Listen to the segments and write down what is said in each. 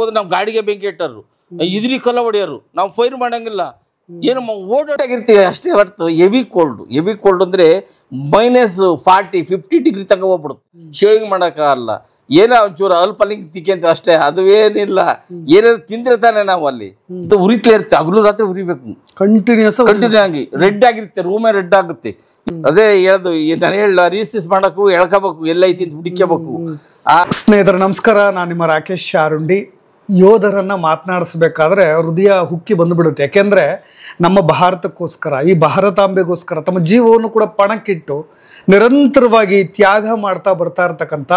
ಹೋದ್ರೆ ನಾವು ಗಾಡಿಗೆ ಬೆಂಕಿ ಇಟ್ಟರು, ಇದ್ರಿ ಕಲ್ಲ ಹೊಡೆಯೋರು, ನಾವು ಫೈರ್ ಮಾಡಂಗಿಲ್ಲ, ಏನು ಓಡಾಟಾಗಿರ್ತೀವಿ ಅಷ್ಟೇ. ಹೊರತು ಹೆವಿ ಕೋಲ್ಡ್ ಅಂದರೆ -40-50 ಡಿಗ್ರಿ ತನಕ ಹೋಗ್ಬಿಡುತ್ತೆ. ಶೇವಿಂಗ್ ಮಾಡೋಕ್ಕಾಗಲ್ಲ, ಏನೋ ಒಂಚೂರು ಅಲ್ಪಲಿಂಗ್ ತಿಕ್ಕಂತ ಅಷ್ಟೇ, ಅದುವೇನಿಲ್ಲ. ಏನಾದ್ರು ತಿಂದ್ರೆ ತಾನೆ ನಾವು ಅಲ್ಲಿ ಉರಿತಲೇ ಇರುತ್ತೆ, ಹಗಲು ರಾತ್ರಿ ಉರಿಬೇಕು ಕಂಟಿನ್ಯೂ ಆಗಿ. ರೆಡ್ ಆಗಿರುತ್ತೆ, ರೂಮೇ ರೆಡ್ ಆಗುತ್ತೆ. ಅದೇ ಹೇಳೋದು, ನಾನು ಹೇಳ ರೀಸಿಸ್ ಮಾಡಬೇಕು, ಎಳ್ಕೋಬೇಕು, ಎಲ್ಲೈತಿ ಅಂತ ಹುಡುಕಬೇಕು. ಸ್ನೇಹಿತರೆ ನಮಸ್ಕಾರ, ನಾನು ನಿಮ್ಮ ರಾಕೇಶ್ ಶಾರುಂಡಿ. ಯೋಧರನ್ನು ಮಾತನಾಡಿಸ್ಬೇಕಾದ್ರೆ ಹೃದಯ ಹುಕ್ಕಿ ಬಂದುಬಿಡುತ್ತೆ. ಯಾಕೆಂದರೆ ನಮ್ಮ ಭಾರತಕ್ಕೋಸ್ಕರ, ಈ ಭಾರತಾಂಬೆಗೋಸ್ಕರ ತಮ್ಮ ಜೀವವನ್ನು ಕೂಡ ಪಣಕ್ಕಿಟ್ಟು ನಿರಂತರವಾಗಿ ತ್ಯಾಗ ಮಾಡ್ತಾ ಬರ್ತಾ ಇರ್ತಕ್ಕಂಥ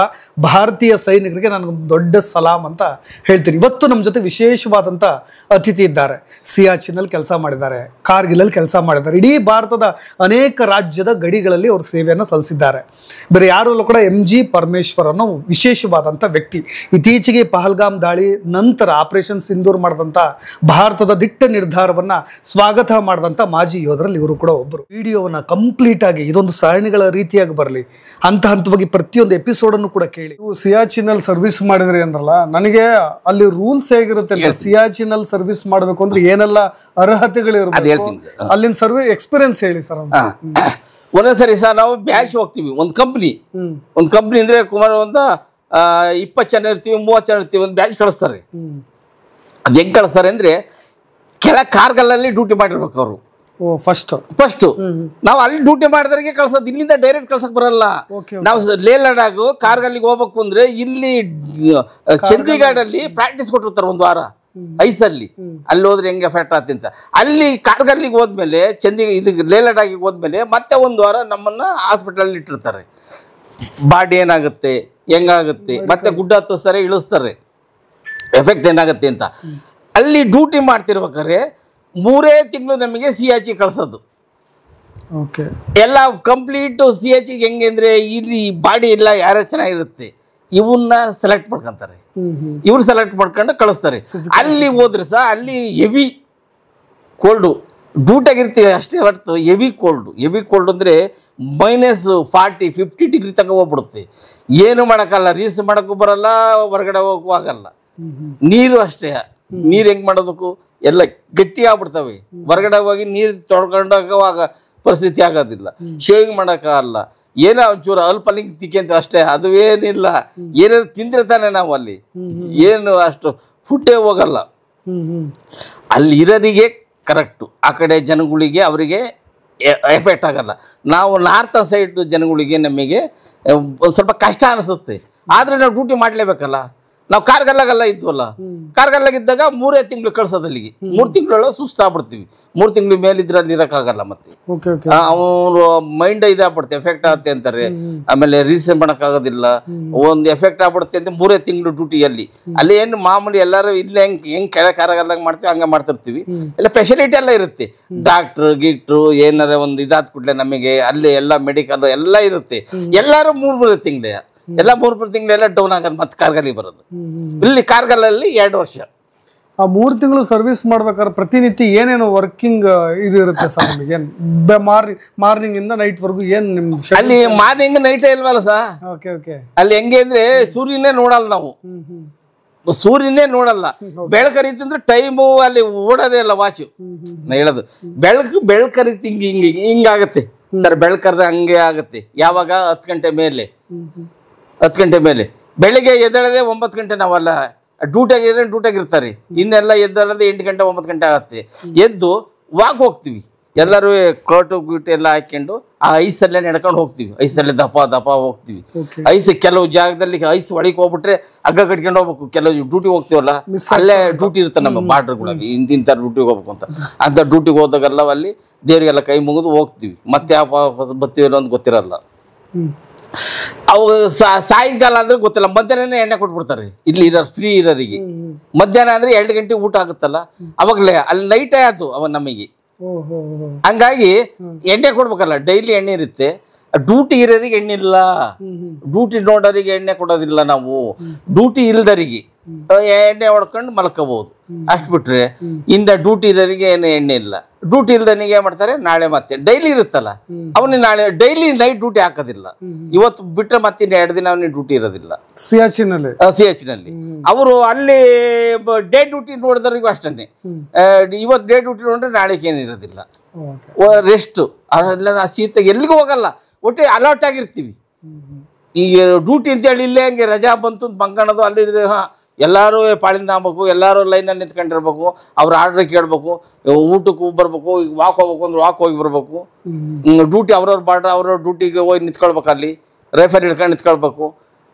ಭಾರತೀಯ ಸೈನಿಕರಿಗೆ ನನಗೊಂದು ದೊಡ್ಡ ಸಲಾಮ್ ಅಂತ ಹೇಳ್ತೀನಿ. ಇವತ್ತು ನಮ್ಮ ಜೊತೆ ವಿಶೇಷವಾದಂಥ ಅತಿಥಿ ಇದ್ದಾರೆ. ಸಿಯಾಚಿನಲ್ಲಿ ಕೆಲಸ ಮಾಡಿದ್ದಾರೆ, ಕಾರ್ಗಿಲಲ್ಲಿ ಕೆಲಸ ಮಾಡಿದ್ದಾರೆ, ಇಡೀ ಭಾರತದ ಅನೇಕ ರಾಜ್ಯದ ಗಡಿಗಳಲ್ಲಿ ಅವರು ಸೇವೆಯನ್ನು ಸಲ್ಲಿಸಿದ್ದಾರೆ. ಬೇರೆ ಯಾರಲ್ಲೂ ಕೂಡ MG ಪರಮೇಶ್ವರ್ ಅನ್ನೋ ವಿಶೇಷವಾದಂಥ ವ್ಯಕ್ತಿ. ಇತ್ತೀಚೆಗೆ ಪಹಲ್ಗಾಮ್ ದಾಳಿ ನಂತರ ಆಪರೇಷನ್ ಸಿಂಧೂರ್ ಮಾಡಿದಂಥ ಭಾರತದ ದಿಟ್ಟ ನಿರ್ಧಾರವನ್ನು ಸ್ವಾಗತ ಮಾಡಿದಂಥ ಮಾಜಿ ಯೋಧರಲ್ಲಿ ಇವರು ಕೂಡ ಒಬ್ಬರು. ವಿಡಿಯೋವನ್ನು ಕಂಪ್ಲೀಟ್ ಆಗಿ ಇದೊಂದು ಸರಣಿಗಳ ರೀತಿಯಾಗಿ ಬರಲಿ ಹಂತವಾಗಿ ಪ್ರತಿಯೊಂದು ಎಪಿಸೋಡನ್ನು ಕೂಡ ಕೇಳಿ. ನೀವು ಸಿಯಾಚಿನಲ್ಲಿ ಸರ್ವಿಸ್ ಮಾಡಿದ್ರಿ ಅಂದ್ರಲ್ಲ, ನನಗೆ ಅಲ್ಲಿ ರೂಲ್ಸ್ ಹೇಗಿರುತ್ತೆ, ಸಿಯಾಚಿನಲ್ಲಿ ಸರ್ವಿಸ್ ಮಾಡಬೇಕು ಅಂದ್ರೆ ಏನೆಲ್ಲ ಅರ್ಹತೆಗಳಿರ್ಬೇಕು, ಅಲ್ಲಿನ ಸರ್ವಿಸ್ ಎಕ್ಸ್ಪೀರಿಯನ್ಸ್ ಹೇಳಿ ಸರ್. ಒಂದೊಂದ್ಸರಿ ಸರ್ ನಾವು ಬ್ಯಾಚ್ ಹೋಗ್ತೀವಿ. ಒಂದು ಕಂಪ್ನಿ ಅಂದ್ರೆ ಕುಮಾರ್ ಒಂದು 20 ಜನ ಇರ್ತೀವಿ, 30 ಜನ ಇರ್ತೀವಿ, ಒಂದು ಬ್ಯಾಚ್ ಕಳಿಸ್ತಾರೆ. ಅದು ಹೆಂಗ್ ಕಳಿಸ್ತಾರೆ ಅಂದ್ರೆ, ಕೆಳ ಕಾರ್ಗಲ್ಲಲ್ಲಿ ಡ್ಯೂಟಿ ಮಾಡಿರ್ಬೇಕು ಅವರು. ಫಸ್ಟ್ ನಾವು ಅಲ್ಲಿ ಡ್ಯೂಟಿ ಮಾಡಿದ್ರಿಗೆ ಕಳ್ಸೋದು, ಇಲ್ಲಿಂದ ಡೈರೆಕ್ಟ್ ಕಳ್ಸಕ್ ಬರಲ್ಲ. ನಾವು ಲೇ ಲಡಾಖ್ ಕಾರ್ಗಲ್ಲಿಗೆ ಹೋಗ್ಬೇಕು ಅಂದ್ರೆ ಇಲ್ಲಿ ಚಂಡೀಗಢಲ್ಲಿ ಪ್ರಾಕ್ಟೀಸ್ ಕೊಟ್ಟಿರ್ತಾರೆ ಒಂದು ವಾರ ಐಸಲ್ಲಿ. ಅಲ್ಲಿ ಹೋದ್ರೆ ಹೆಂಗೆ ಎಫೆಕ್ಟ್ ಆಗುತ್ತೆ ಅಂತ. ಅಲ್ಲಿ ಕಾರ್ಗಲ್ಲಿಗೆ ಹೋದ್ಮೇಲೆ ಲೇ ಲಡಾಖಿಗೆ ಹೋದ್ಮೇಲೆ ಮತ್ತೆ ಒಂದು ವಾರ ನಮ್ಮನ್ನ ಹಾಸ್ಪಿಟಲ್ ಇಟ್ಟಿರ್ತಾರೆ. ಬಾಡಿ ಏನಾಗುತ್ತೆ, ಹೆಂಗಾಗುತ್ತೆ, ಮತ್ತೆ ಗುಡ್ಡ ಹತ್ತಿಸ್ತಾರೆ, ಇಳಿಸ್ತಾರೆ, ಎಫೆಕ್ಟ್ ಏನಾಗುತ್ತೆ ಅಂತ. ಅಲ್ಲಿ ಡ್ಯೂಟಿ ಮಾಡ್ತಿರ್ಬೇಕಾದ್ರೆ 3 ತಿಂಗಳು ನಮಗೆ ಸಿಯಾಚಿ ಕಳ್ಸೋದು. ಎಲ್ಲ ಕಂಪ್ಲೀಟ್ ಸಿಯಾಚಿಗೆ ಹೆಂಗೆ ಅಂದ್ರೆ, ಇಲ್ಲಿ ಬಾಡಿ ಎಲ್ಲ ಯಾರ ಚೆನ್ನಾಗಿರುತ್ತೆ ಇವನ್ನ ಸೆಲೆಕ್ಟ್ ಮಾಡ್ಕೊಂತಾರೆ. ಇವ್ರು ಸೆಲೆಕ್ಟ್ ಮಾಡ್ಕೊಂಡು ಕಳಿಸ್ತಾರೆ. ಅಲ್ಲಿ ಹೋದ್ರೆ ಸಹ ಅಲ್ಲಿ ಹೆವಿ ಕೋಲ್ಡು ಡ್ಯೂಟಾಗಿರ್ತೀವಿ ಅಷ್ಟೇ. ಹೊರತು ಹೆವಿ ಕೋಲ್ಡ್ ಅಂದರೆ -40-50 ಡಿಗ್ರಿ ತನಕ ಹೋಗ್ಬಿಡುತ್ತೆ. ಏನು ಮಾಡೋಕ್ಕಲ್ಲ, ರೀಸ್ ಮಾಡೋಕ್ಕೂ ಬರಲ್ಲ, ಹೊರಗಡೆ ಹೋಗಕ್ಕೂ ಆಗಲ್ಲ. ನೀರು ಅಷ್ಟೇ, ನೀರು ಹೆಂಗೆ ಮಾಡೋದಕ್ಕೂ ಎಲ್ಲ ಗಟ್ಟಿ ಆಗ್ಬಿಡ್ತವೆ. ಹೊರಗಡೆ ಹೋಗಿ ನೀರು ತೊಳ್ಕೊಂಡಾಗ ಪರಿಸ್ಥಿತಿ ಆಗೋದಿಲ್ಲ. ಶೇವಿಂಗ್ ಮಾಡೋಕ್ಕಾಗಲ್ಲ, ಏನೋ ಒಂಚೂರು ಅಲ್ಪಲಿಂಗ್ ತಿಕ್ಕಂತ ಅಷ್ಟೇ, ಅದುವೇನಿಲ್ಲ. ಏನಾದ್ರು ತಿಂದ್ರೆ ತಾನೆ ನಾವು ಅಲ್ಲಿ, ಏನು ಅಷ್ಟು ಫುಡ್ಡೇ ಹೋಗಲ್ಲ. ಅಲ್ಲಿ ಇರೋರಿಗೆ ಕರೆಕ್ಟು, ಆ ಕಡೆ ಜನಗಳಿಗೆ ಅವರಿಗೆ ಎಫೆಕ್ಟ್ ಆಗಲ್ಲ. ನಾವು ನಾರ್ತ್ ಸೈಡ್ ಜನಗಳಿಗೆ ನಮಗೆ ಒಂದು ಸ್ವಲ್ಪ ಕಷ್ಟ ಅನಿಸುತ್ತೆ. ಆದರೆ ನಾವು ಡ್ಯೂಟಿ ಮಾಡಲೇಬೇಕಲ್ಲ. ನಾವು ಕಾರ್ಗಲ್ಲಾಗೆಲ್ಲ ಇದ್ವಲ್ಲ, ಕಾರ್ಗಲ್ಲಾಗಿದ್ದಾಗ 3 ತಿಂಗಳು ಕಳ್ಸೋದು ಅಲ್ಲಿಗೆ. 3 ತಿಂಗಳೊಳಗೆ ಸುಸ್ತಾಗ್ಬಿಡ್ತೀವಿ. 3 ತಿಂಗಳು ಮೇಲಿದ್ರೆ ಅಲ್ಲಿ ಇರೋಕ್ಕಾಗಲ್ಲ. ಮತ್ತೆ ಅವರು ಮೈಂಡ್ ಇದಾಗ್ಬಿಡುತ್ತೆ, ಎಫೆಕ್ಟ್ ಆಗುತ್ತೆ ಅಂತಾರೆ. ಆಮೇಲೆ ರೀಸನ್ ಮಾಡೋಕ್ಕಾಗೋದಿಲ್ಲ, ಒಂದು ಎಫೆಕ್ಟ್ ಆಗ್ಬಿಡುತ್ತೆ ಅಂತ 3 ತಿಂಗಳು ಡ್ಯೂಟಿಯಲ್ಲಿ. ಅಲ್ಲಿ ಏನು ಮಾಮೂಲಿ ಎಲ್ಲರೂ ಇಲ್ಲೇ ಹೆಂಗೆ ಕೆಳಕಾರಾಗಲ್ಲ ಮಾಡ್ತೀವಿ ಹಂಗೆ ಮಾಡ್ತಿರ್ತೀವಿ. ಎಲ್ಲ ಫೆಸಿಲಿಟಿ ಎಲ್ಲ ಇರುತ್ತೆ. ಡಾಕ್ಟ್ರು ಗೀಟ್ರು ಏನಾರ ಒಂದು ಇದಾದ ಕೂಡಲೇ ನಮಗೆ ಅಲ್ಲಿ ಎಲ್ಲ ಮೆಡಿಕಲ್ ಎಲ್ಲ ಇರುತ್ತೆ. ಎಲ್ಲರೂ 3 ತಿಂಗಳೇ ಎಲ್ಲ 3 ತಿಂಗಳೆಲ್ಲ ಡೌನ್ ಆಗೋದು, ಮತ್ತೆ ಕಾರ್ಗಲ್ಲಿಗೆ ಬರೋದು. ಇಲ್ಲಿ ಕಾರ್ಗಲ್ಲಲ್ಲಿ 2 ವರ್ಷ. ಆ 3 ತಿಂಗಳು ಸರ್ವಿಸ್ ಮಾಡ್ಬೇಕಾದ್ರೆ ಪ್ರತಿನಿತ್ಯ ಏನೇನು ವರ್ಕಿಂಗ್ ಇದು ಇರುತ್ತೆ ಸರ್ ನಿಮಗೆ? ಮಾರ್ನಿಂಗ್ ಇಂದ ನೈಟ್ ವರ್ಗು ಏನು ನಿಮ್ದು? ಅಲ್ಲಿ ಮಾರ್ನಿಂಗ್ ನೈಟ್ ಇಲ್ವಲ್ಲ ಸರ್. ಅಲ್ಲಿ ಹೆಂಗೆ ಅಂದ್ರೆ ಸೂರ್ಯನೇ ನೋಡಲ್ಲ ನಾವು, ಸೂರ್ಯನೇ ನೋಡಲ್ಲ. ಬೆಳಕರಿತಂದ್ರೆ ಟೈಮು ಅಲ್ಲಿ ಓಡೋದೇ ಇಲ್ಲ ವಾಚು. ನಾ ಹೇಳೋದು ಬೆಳಕರಿತಿ ಹಿಂಗಾಗತ್ತೆ ಸರ್. ಬೆಳಕರ್ದ ಹಂಗೆ ಆಗುತ್ತೆ. ಯಾವಾಗ 10 ಗಂಟೆ ಮೇಲೆ, 10 ಗಂಟೆ ಮೇಲೆ. ಬೆಳಿಗ್ಗೆ ಎದ್ದೇಳದೆ 9 ಗಂಟೆ. ನಾವೆಲ್ಲ ಡ್ಯೂಟಿಯಾಗಿರ್ತಾರೆ. ಇನ್ನೆಲ್ಲ ಎದ್ದೇಳದೆ 8 ಗಂಟೆ 9 ಗಂಟೆ ಆಗುತ್ತೆ. ಎದ್ದು ವಾಕ್ ಹೋಗ್ತೀವಿ. ಎಲ್ಲರೂ ಕೋಟು ಗೀಟು ಎಲ್ಲ ಹಾಕೊಂಡು ಆ ಐಸಲ್ಲೇ ನಡ್ಕೊಂಡು ಹೋಗ್ತೀವಿ. ಐಸಲ್ಲೇ ದಪ ಹೋಗ್ತೀವಿ. ಐಸ್ ಕೆಲವು ಜಾಗದಲ್ಲಿ ಐಸ್ ಒಳಗೆ ಹೋಗ್ಬಿಟ್ರೆ ಹಗ್ಗ ಕಟ್ಕೊಂಡು ಹೋಗ್ಬೇಕು. ಕೆಲವು ಡ್ಯೂಟಿ ಹೋಗ್ತೀವಲ್ಲ, ಅಲ್ಲೇ ಡ್ಯೂಟಿ ಇರುತ್ತೆ ನಮ್ಮ ಬಾರ್ಡರ್ಗಳಾಗಿ, ಇಂತಿಂಥ ಡ್ಯೂಟಿಗೆ ಹೋಗ್ಬೇಕು ಅಂತ. ಅಂತ ಡ್ಯೂಟಿಗೆ ಹೋದಾಗೆಲ್ಲ ಅಲ್ಲಿ ದೇವರಿಗೆಲ್ಲ ಕೈ ಮುಗಿದು ಹೋಗ್ತೀವಿ. ಮತ್ತೆ ಬರ್ತೀವಲ್ಲ ಅಂತ ಗೊತ್ತಿರಲ್ಲ. ಅವು ಸಾಯಂಕಾಲ ಅಂದ್ರೆ ಗೊತ್ತಿಲ್ಲ, ಮಧ್ಯಾಹ್ನನೇ ಎಣ್ಣೆ ಕೊಟ್ಬಿಡ್ತಾರೆ ಇಲ್ಲಿ ಫ್ರೀ ಇರೋರಿಗೆ. ಮಧ್ಯಾಹ್ನ ಅಂದ್ರೆ 2 ಗಂಟೆ ಊಟ ಆಗುತ್ತಲ್ಲ, ಅವಾಗಲೇ ಅಲ್ಲಿ ನೈಟೇ ಆಯ್ತು ಅವ ನಮಗೆ. ಹಂಗಾಗಿ ಎಣ್ಣೆ ಕೊಡ್ಬೇಕಲ್ಲ, ಡೈಲಿ ಎಣ್ಣೆ ಇರುತ್ತೆ. ಡ್ಯೂಟಿ ಇರೋರಿಗೆ ಎಣ್ಣೆ ಇಲ್ಲ, ಡ್ಯೂಟಿ ನೋಡೋರಿಗೆ ಎಣ್ಣೆ ಕೊಡೋದಿಲ್ಲ ನಾವು. ಡ್ಯೂಟಿ ಇಲ್ದರಿಗೆ ಎಣ್ಣೆ ಹೊಡ್ಕೊಂಡು ಮಲ್ಕೋಬಹುದು. ಅಷ್ಟು ಬಿಟ್ರೆ ಇಂದ ಡ್ಯೂಟಿ ಇರೋರಿಗೆ ಏನು ಎಣ್ಣೆ ಇಲ್ಲ. ಡ್ಯೂಟಿ ಇಲ್ದನಿಗೆ ಏನ್ ಮಾಡ್ತಾರೆ, ನಾಳೆ ಮತ್ತೆ ಡೈಲಿ ಇರುತ್ತಲ್ಲ ಅವನಿಗೆ ನಾಳೆ ಡೈಲಿ ನೈಟ್ ಡ್ಯೂಟಿ ಹಾಕೋದಿಲ್ಲ. ಇವತ್ತು ಬಿಟ್ರೆ ಮತ್ತೆ 2 ದಿನ ಅವನಿಗೆ ಡ್ಯೂಟಿ ಇರೋದಿಲ್ಲ ಸಿಯಾಚಿನಲ್ಲಿ. ಅವರು ಅಲ್ಲಿ ಡೇ ಡ್ಯೂಟಿ ನೋಡಿದ್ರಿಗೂ ಅಷ್ಟೇ. ಇವತ್ತು ಡೇ ಡ್ಯೂಟಿ ನೋಡಿದ್ರೆ ನಾಳೆಗೆ ಏನಿರೋದಿಲ್ಲ, ರೆಸ್ಟ್. ಅಲ್ಲ ಶೀತ ಎಲ್ಲಿಗೂ ಹೋಗಲ್ಲ, ಒಟ್ಟೆ ಅಲರ್ಟ್ ಆಗಿರ್ತೀವಿ. ಈಗ ಡ್ಯೂಟಿ ಅಂತೇಳಿ ಇಲ್ಲೇ ಹಂಗೆ ರಜಾ ಬಂತು ಬಂಕಣದು ಅಲ್ಲಿದ್ರೆ ಎಲ್ಲರೂ ಪಾಳಿಂದ ಆಗ್ಬೇಕು, ಎಲ್ಲರೂ ಲೈನಲ್ಲಿ ನಿಂತ್ಕೊಂಡಿರ್ಬೇಕು, ಅವ್ರ ಆರ್ಡ್ರ್ ಕೇಳಬೇಕು, ಊಟಕ್ಕೂ ಬರ್ಬೇಕು, ಈಗ ವಾಕ್ ಹೋಗ್ಬೇಕು ಅಂದ್ರೆ ವಾಕ್ ಹೋಗಿ ಬರ್ಬೇಕು. ಡ್ಯೂಟಿ ಅವ್ರವ್ರ ಬಾರ್ಡ್ರ್ ಅವ್ರವ್ರ ಡ್ಯೂಟಿಗೆ ಹೋಗಿ ನಿಂತ್ಕೊಳ್ಬೇಕು, ಅಲ್ಲಿ ರೈಫಲ್ ಹಿಡ್ಕೊಂಡು ನಿಂತ್ಕೊಳ್ಬೇಕು.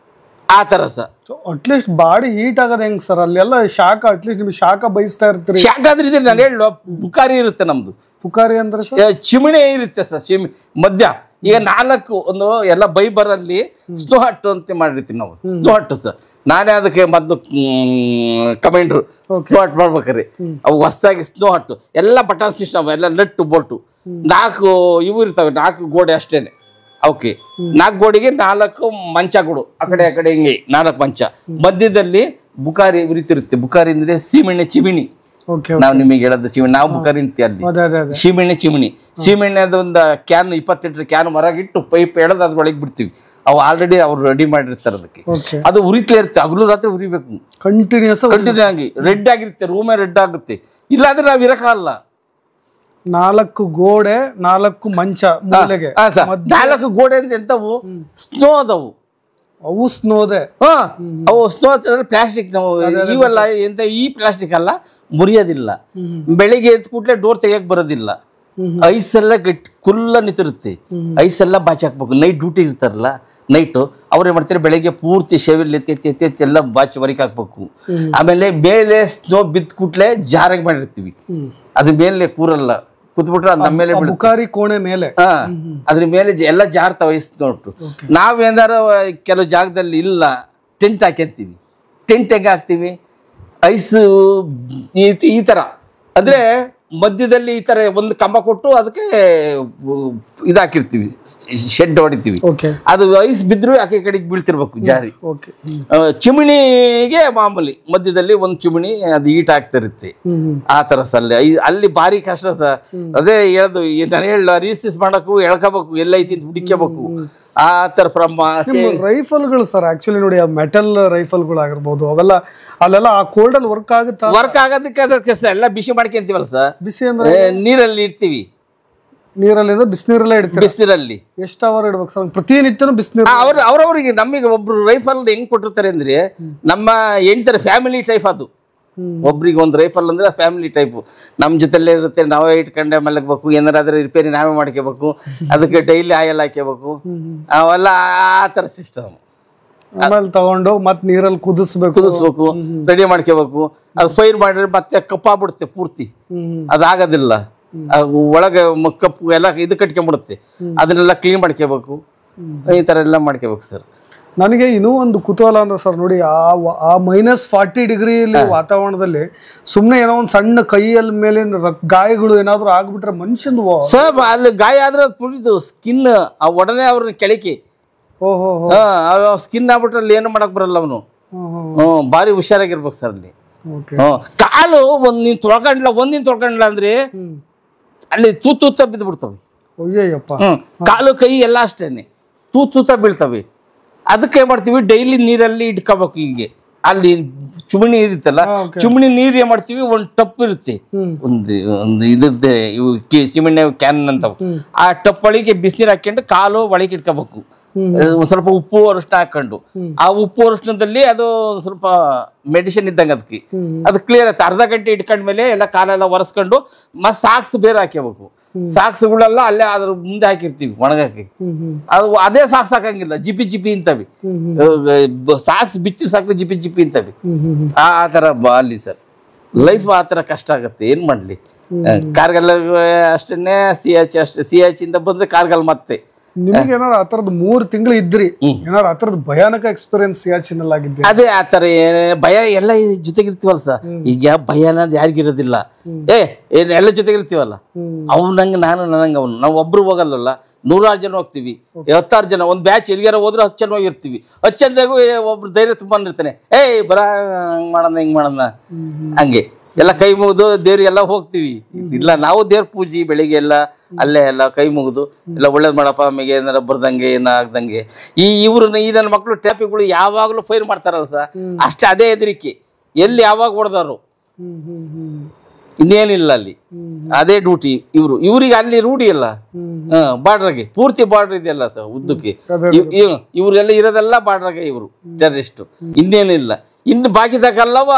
ಆ ಥರ ಸರ್. ಅಟ್ಲೀಸ್ಟ್ ಬಾಡಿ ಹೀಟ್ ಆಗೋದು ಹೆಂಗ್ ಸರ್ ಅಲ್ಲೆಲ್ಲ? ಶಾಖ ಅಟ್ಲೀಸ್ಟ್ ನಿಮ್ಗೆ ಶಾಖ ಬಯಸ್ತಾ ಇರ್ತೀರಿ? ಶಾಖ ಆದ್ರೆ ಇದೆ, ನಾನು ಹೇಳ ಪುಕಾರಿ ಇರುತ್ತೆ ನಮ್ದು. ಪುಕಾರಿ ಅಂದ್ರೆ ಚಿಮಣಿ ಇರುತ್ತೆ ಸರ್, ಮಧ್ಯ. ಈಗ 4 ಒಂದು ಎಲ್ಲ ಬೈಬರಲ್ಲಿ ಸ್ನೋ ಹಟ್ ಅಂತ ಮಾಡಿರ್ತೀವಿ ನಾವು. ಸ್ನೋ ಹಟ್ ಸರ್, ನಾನೇ ಅದಕ್ಕೆ ಮೊದಲು ಕಮೆಂಡ್ರು ಸ್ನೋ ಹಟ್ ಮಾಡ್ಬೇಕ್ರಿ. ಅವು ಹೊಸದಾಗಿ ಸ್ನೋ ಹಟ್ ಎಲ್ಲ ಬಟನ್ ಸಿಸ್ಟಮ್, ಎಲ್ಲ ನಟ್ಟು ಬೋಲ್ಟು. 4 ಇವು ಇರ್ತವೆ, 4 ಗೋಡೆ ಅಷ್ಟೇನೆ. ಓಕೆ, 4 ಗೋಡೆಗೆ 4 ಮಂಚಗಳು, ಆ ಕಡೆ ಹಿಂಗೆ 4 ಮಂಚ. ಮಧ್ಯದಲ್ಲಿ ಬುಕಾರಿ ಉರಿತಿರುತ್ತೆ. ಬುಕಾರಿ ಅಂದ್ರೆ ಸೀಮೆಣ್ಣೆ ಚಿಮಿಣಿ. ನಾವು ನಿಮಗೆ ಹೇಳೋದು ಚಿಮಿಣಿ, ನಾವು ಬುಕಾರಿ ಅಂತೀವಿ ಅಲ್ಲಿ. ಚಿಮಿಣಿ ಸೀಮೆಣ್ಣೆ ಒಂದು ಕ್ಯಾನ್ 20 ಲೀಟರ್ ಕ್ಯಾನ್ ಹೊರಗಿಟ್ಟು ಪೈಪ್ ಎಳೆದು ಅದ್ರ ಒಳಗೆ ಬಿಡ್ತೀವಿ. ಅವು ಆಲ್ರೆಡಿ ಅವ್ರು ರೆಡಿ ಮಾಡಿರ್ತಾರೆ ಅದಕ್ಕೆ. ಅದು ಉರಿತಲೇ ಇರುತ್ತೆ, ಹಗಲು ರಾತ್ರಿ ಉರಿಬೇಕು ಕಂಟಿನ್ಯೂ ಆಗಿ. ರೆಡ್ ಆಗಿರುತ್ತೆ, ರೂಮೇ ರೆಡ್ ಆಗುತ್ತೆ. ಇಲ್ಲಾಂದ್ರೆ ನಾವ್ ಇರಕ್ಕಾಗಲ್ಲ. 4 ಗೋಡೆ 4 ಮಂಚ ಮೂಲೆಗೆ. 4 ಗೋಡೆ ಅಂದ್ರೆ ಎಂತವು, ಸ್ನೋ ಅದವು. ಅವು ಸ್ನೋದೆ. ಅವು ಸ್ನೋ ಪ್ಲಾಸ್ಟಿಕ್. ನಾವು ಇವೆಲ್ಲ ಎಂತ ಈ ಪ್ಲಾಸ್ಟಿಕ್ ಅಲ್ಲ, ಮುರಿಯೋದಿಲ್ಲ. ಬೆಳಿಗ್ಗೆ ಎದ್ದು ಕೂಡಲೇ ಡೋರ್ ತೆಗಿಯಕ್ ಬರೋದಿಲ್ಲ. ಐಸ್ ಎಲ್ಲ ಗಟ್ಟಿ ಕುಲ್ಲ ನಿಂತಿರುತ್ತೆ. ಐಸ್ ಎಲ್ಲ ಬಾಚಿ ಹಾಕ್ಬೇಕು. ನೈಟ್ ಡ್ಯೂಟಿ ಇರ್ತಾರಲ್ಲ ನೈಟು, ಅವ್ರೇನ್ ಮಾಡ್ತಾರೆ, ಬೆಳಿಗ್ಗೆ ಪೂರ್ತಿ ಶೆವಿಲ್ ಎತ್ತಿ ಎಲ್ಲ ಬಾಚಿ ಹೊರಗೆ ಹಾಕ್ಬೇಕು. ಆಮೇಲೆ ಮೇಲೆ ಸ್ನೋ ಬಿದ್ದ ಕೂಡಲೇ ಜಾರಾಗಿ ಮಾಡಿರ್ತೀವಿ, ಅದ್ರ ಮೇಲೆ ಕೂರಲ್ಲ. ಕೂತ್ಬಿಟ್ರೆ ಅದ್ ನಮ್ಮ ಮೇಲೆ ಬುಕಾರಿ ಕೋಣೆ ಮೇಲೆ, ಅದ್ರ ಮೇಲೆ ಎಲ್ಲ ಜಾರ್ತಾವ ಐಸ್ ನೋಟು. ನಾವೇನಾರು ಕೆಲವು ಜಾಗದಲ್ಲಿ ಇಲ್ಲ, ಟೆಂಟ್ ಹಾಕ್ಯಂತೀವಿ. ಟೆಂಟ್ ಹೆಂಗೆ ಹಾಕ್ತೀವಿ, ಐಸ್ ಈ ತರ ಅಂದ್ರೆ ಮಧ್ಯದಲ್ಲಿ ಈ ತರ ಒಂದು ಕಂಬ ಕೊಟ್ಟು ಅದಕ್ಕೆ ಇದಾಕಿರ್ತೀವಿ, ಶೆಡ್ ಹೊಡಿತೀವಿ. ಅದು ಐಸ್ ಬಿದ್ರು ಆ ಕಡೆಗೆ ಬೀಳ್ತಿರ್ಬೇಕು ಜಾರಿ. ಚಿಮಣಿಗೆ ಮಾಮೂಲಿ ಮಧ್ಯದಲ್ಲಿ ಒಂದು ಚಿಮಣಿ, ಅದು ಈಟ್ ಆಗ್ತಿರುತ್ತೆ. ಆ ತರ ಅಲ್ಲಿ ಭಾರಿ ಕಷ್ಟ ಸರ್. ಅದೇ ಹೇಳದು, ನಾನು ಹೇಳ ರೀಸಿಸ್ ಮಾಡಕು ಎಳ್ಕೋಬೇಕು, ಎಲ್ಲೈತಿ ಅಂತ ಹುಡುಕಬೇಕು. ಆ ತರ ರೈಫಲ್ಗಳು ಸರ್ ಆಕ್ಚುಲಿ ನೋಡಿ, ಮೆಟಲ್ ರೈಫಲ್ಗಳು ಆಗಿರ್ಬೋದು, ಅವೆಲ್ಲ ಅಲ್ಲೆಲ್ಲ ಆ ಕೋಲ್ಡ್ ಅಲ್ಲಿ ವರ್ಕ್ ಆಗೋದಕ್ಕೆ ಅದಕ್ಕೆ ಎಲ್ಲ ಬಿಸಿ ಮಾಡ್ಕೊಂತೀವಲ್ಲ ಸರ್. ಬಿಸಿ ಅಂದ್ರೆ ನೀರಲ್ಲಿ ಇಡ್ತೀವಿ, ನೀರಲ್ಲಿ ಬಿಸಿನೀರಲ್ಲೇ ಇಡ್ತೀವಿ. ಬಿಸಿನೀರಲ್ಲಿ ಎಷ್ಟು ಅವರ್ ಇಡ್ಬೇಕು ಸರ್? ಪ್ರತಿನಿತ್ಯನೂ ಬಿಸಿನೀರು. ಅವ್ರವ್ರಿಗೆ ನಮಗೆ ಒಬ್ರು ರೈಫಲ್ ಹೆಂಗ್ ಕೊಟ್ಟಿರ್ತಾರೆ ಅಂದ್ರೆ, ನಮ್ಮ ಹೇಳ್ತಾರೆ ಫ್ಯಾಮಿಲಿ ಟೈಪ್. ಅದು ಒಬ್ರಿಗೆ ಒಂದು ರೈಫಲ್ ಅಂದ್ರೆ ಫ್ಯಾಮಿಲಿ ಟೈಪ್. ನಮ್ಮ ಜೊತೆಲ್ಲೇ ಇರುತ್ತೆ, ನಾವೇ ಇಟ್ಕೊಂಡೆ ಮಲಗಬೇಕು. ಏನಾರಾದ್ರೆ ರಿಪೇರಿ ನಾವೇ ಮಾಡ್ಕೋಬೇಕು, ಅದಕ್ಕೆ ಡೈಲಿ ಆಯಿಲ್ ಹಾಕೋಬೇಕು. ಅವೆಲ್ಲ ಆ ತರ ಸಿಸ್ಟಮ್. ಆಮೇಲೆ ತಗೊಂಡು ಮತ್ತೆ ನೀರಲ್ಲಿ ಕುದಿಸ್ಬೇಕು, ರೆಡಿ ಮಾಡ್ಕೋಬೇಕು. ಅದು ಫೈರ್ ಮಾಡಿದ್ರೆ ಮತ್ತೆ ಕಪ್ಪಾಗ್ಬಿಡುತ್ತೆ ಪೂರ್ತಿ, ಅದಾಗೋದಿಲ್ಲ. ಒಳಗೆ ಕಪ್ಪು ಎಲ್ಲ ಇದು ಕಟ್ಕೊಂಡ್ಬಿಡುತ್ತೆ. ಅದನ್ನೆಲ್ಲ ಕ್ಲೀನ್ ಮಾಡ್ಕೋಬೇಕು. ಈ ತರ ಎಲ್ಲ ಮಾಡ್ಕೋಬೇಕು ಸರ್. ನನಗೆ ಇನ್ನೂ ಒಂದು ಕುತೂಹಲ ಅಂದ್ರೆ ಸರ್ ನೋಡಿ, ಆ -40 ಡಿಗ್ರಿ ವಾತಾವರಣದಲ್ಲಿ ಸುಮ್ಮನೆ ಏನೋ ಒಂದು ಸಣ್ಣ ಕೈಯಲ್ಲಿ ಮೇಲೆ ಗಾಯಗಳು ಏನಾದ್ರು ಆಗ್ಬಿಟ್ರೆ ಮನುಷ್ಯಂದು ಸರ್, ಅಲ್ಲಿ ಗಾಯ ಆದ್ರೆ ತುಳಿದು ಸ್ಕಿನ್ ಒಡನೆ ಅವ್ರನ್ನ ಕೆಳಕಿ ಸ್ಕಿನ್ ಆಗ್ಬಿಟ್ರೆ ಅಲ್ಲಿ ಏನು ಮಾಡಕ್ ಬರಲ್ಲ ಅವನು. ಭಾರಿ ಹುಷಾರಾಗಿರ್ಬೇಕು ಸರ್ ಅಲ್ಲಿ. ಕಾಲು ನೀನ್ ತೊಳ್ಕೊಂಡ್ಲ ಅಂದ್ರೆ ಅಲ್ಲಿ ತೂತ ಬಿದ್ದು ಬಿಡ್ತವೆ. ಕಾಲು ಕೈ ಎಲ್ಲ ಅಷ್ಟೇನೆ ತೂತ ಬೀಳ್ತವೆ. ಅದಕ್ಕೆ ಏನ್ ಮಾಡ್ತೀವಿ, ಡೈಲಿ ನೀರಲ್ಲಿ ಇಟ್ಕೋಬೇಕು. ಹೀಗೆ ಅಲ್ಲಿ ಚುಮಣಿ ಇರುತ್ತಲ್ಲ, ಚುಮಣಿ ನೀರು ಏನ್ ಮಾಡ್ತೀವಿ, ಒಂದು ಟಪ್ ಇರುತ್ತೆ, ಒಂದು ಇದ್ರದ್ದೇ ಸಿಮೆಣ್ಣೆ ಕ್ಯಾನ್ ಅಂತವು. ಆ ಟಪ್ ಒಳಗೆ ಬಿಸಿನೀರು ಹಾಕೊಂಡು ಕಾಲು ಒಳಗೆ ಇಟ್ಕೋಬೇಕು. ಸ್ವಲ್ಪ ಉಪ್ಪು ಅರಿಶಿನ ಹಾಕೊಂಡು, ಆ ಉಪ್ಪು ಅರಿಶಿನದಲ್ಲಿ ಅದು ಸ್ವಲ್ಪ ಮೆಡಿಸಿನ್ ಇದ್ದಂಗೆ ಅದಕ್ಕೆ ಅದು ಕ್ಲಿಯರ್ ಆಯ್ತು. ಅರ್ಧ ಗಂಟೆ ಇಟ್ಕೊಂಡ್ಮೇಲೆ ಎಲ್ಲ ಕಾಲೆಲ್ಲ ಒರೆಸ್ಕೊಂಡು ಮತ್ತೆ ಸಾಕ್ಸ್ ಬೇರೆ ಹಾಕ್ಯಬೇಕು. ಸಾಕ್ಸ್ಗಳೆಲ್ಲ ಅಲ್ಲೇ ಅದ್ರ ಮುಂದೆ ಹಾಕಿರ್ತೀವಿ ಒಣಗಕ್ಕೆ. ಅದು ಅದೇ ಸಾಕ್ಸ್ ಹಾಕಂಗಿಲ್ಲ, ಜಿಪಿ ಇಂತವಿ ಸಾಕ್ಸ್ ಬಿಚ್ಚಿ ಸಾಕು ಜಿಪಿ ಇಂತವಿ. ಆ ತರ ಅಲ್ಲಿ ಸರ್ ಲೈಫ್ ಆ ತರ ಕಷ್ಟ ಆಗತ್ತೆ. ಏನ್ ಮಾಡ್ಲಿ, ಕಾರ್ಗಲ್ ಅಷ್ಟೇನೆ, ಸಿಯಾಚಿ ಅಷ್ಟೇ. ಸಿಯಾಚಿಂದ ಬಂದ್ರೆ ಕಾರ್ಗಲ್ ಮತ್ತೆ. ನಿಮಗೆ ಏನಾರು ಆ ತರದ್ 3 ತಿಂಗಳು ಇದ್ರಿ, ಏನಾರು ಆ ತರದ್ ಭಯಾನಕ ಎಕ್ಸ್ಪೀರಿಯನ್ಸ್ ಸಿಯಾಚಿನಲ್ಲಿ ಆಗಿದ್ದೆ? ಅದೇ ಆ ತರ ಭಯ ಎಲ್ಲ ಜೊತೆಗಿರ್ತೀವಲ್ಲ ಸರ್. ಈಗ ಭಯ ಅನ್ನೋದು ಯಾರಿಗಿರೋದಿಲ್ಲ. ಎಲ್ಲ ಜೊತೆಗಿರ್ತೀವಲ್ಲ, ಅವ್ನಂಗೆ ನಾನು, ನನಂಗೆ ಅವನು. ನಾವು ಒಬ್ರು ಹೋಗಲ್ವಲ್ಲ, 100 ಜನ ಹೋಗ್ತೀವಿ, 10 ಜನ ಒಂದು ಬ್ಯಾಚ್ ಎಲ್ಲಿಗಾರ ಹೋದ್ರೆ 10 ಜನ ಹೋಗಿರ್ತೀವಿ. 10 ಜನದಾಗೂ ಒಬ್ರು ಧೈರ್ಯ ತುಂಬಂದಿರ್ತಾನೆ, ಏಯ್ ಬರ ಹಂಗ್ ಮಾಡೋಣ ಹಿಂಗ್ ಮಾಡೋಣ ಹಂಗೆ ಎಲ್ಲ ಕೈ ಮುಗಿದು ದೇವ್ರಿಗೆಲ್ಲ ಹೋಗ್ತೀವಿ. ಇಲ್ಲ ನಾವು ದೇವ್ರ ಪೂಜೆ ಬೆಳಿಗ್ಗೆ ಎಲ್ಲ ಅಲ್ಲೇ ಎಲ್ಲ ಕೈ ಮುಗಿದು ಎಲ್ಲ ಒಳ್ಳೇದ್ ಮಾಡಪ್ಪ ಆಮೇಲೆ ಏನಾರ ಬರ್ದಂಗೆ ಏನ ಆಗ್ದಂಗೆ. ಇವ್ರು ಈ ನನ್ನ ಮಕ್ಕಳು ಟ್ರಾಫಿಕ್ಗಳು ಯಾವಾಗ್ಲೂ ಫೈರ್ ಮಾಡ್ತಾರಲ್ಲ ಸರ್, ಅಷ್ಟೇ ಅದೇ ಹೆದರಿಕೆ. ಎಲ್ಲಿ ಯಾವಾಗ ಹೊಡೆದಾರು ಇನ್ನೇನಿಲ್ಲ, ಅಲ್ಲಿ ಅದೇ ಡ್ಯೂಟಿ. ಇವ್ರಿಗೆ ಅಲ್ಲಿ ರೂಢಿ ಅಲ್ಲ, ಬಾರ್ಡ್ರಗೆ ಪೂರ್ತಿ ಬಾರ್ಡರ್ ಇದೆಯಲ್ಲ ಸರ್ ಉದ್ದಕ್ಕೆ. ಇವರೆಲ್ಲ ಇರೋದೆಲ್ಲ ಬಾರ್ಡ್ರಗೆ ಇವರು ಟೆರರಿಸ್ಟ್, ಇನ್ನೇನಿಲ್ಲ. ಇನ್ನು ಬಾಕಿದಾಗಲ್ಲವ